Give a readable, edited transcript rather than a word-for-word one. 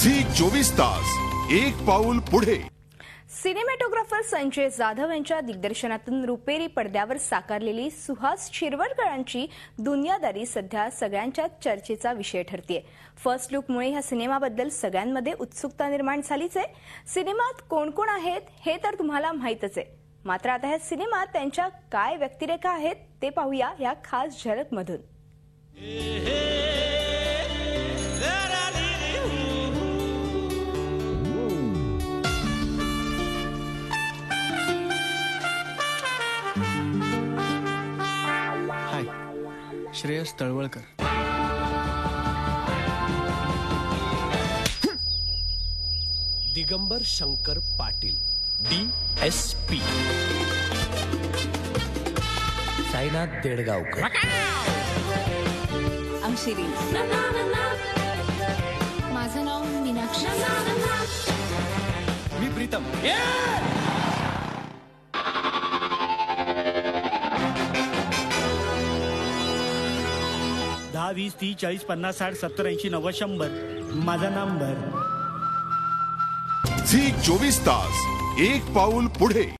Zee 24 तास एक पाऊल पुढे। सिनेमॅटोग्राफर संजय जाधव यांच्या दिग्दर्शनातून रुपेरी पडद्यावर साकारलेली सुहास शिरवाडकरांची दुनियादारी सध्या सगळ्यांच्या चर्चेचा विषय ठरतेय। फर्स्ट लुकमुळे ह्या सिनेमाबद्दल सगळ्यांमध्ये उत्सुकता निर्माण झालीच आहे। सिनेमात कोण कोण आहेत हे तर तुम्हाला माहीतच आहे, मात्र आता ह्या सिनेमात त्यांच्या काय व्यक्तिरेखा आहेत ते पाहूया या खास झलकमधून। श्रेयस तळवळकर, दिगंबर शंकर पाटील, DSP, साईनाथ देडगावकर, अंशिरी, माझं नाव मीनाक्षी, मी प्रीतम। 10, 20, 30, 40, 50, 60, 70, 80, 90, 100 माझा नंबर। झी 24 तास एक पाऊल पुढे।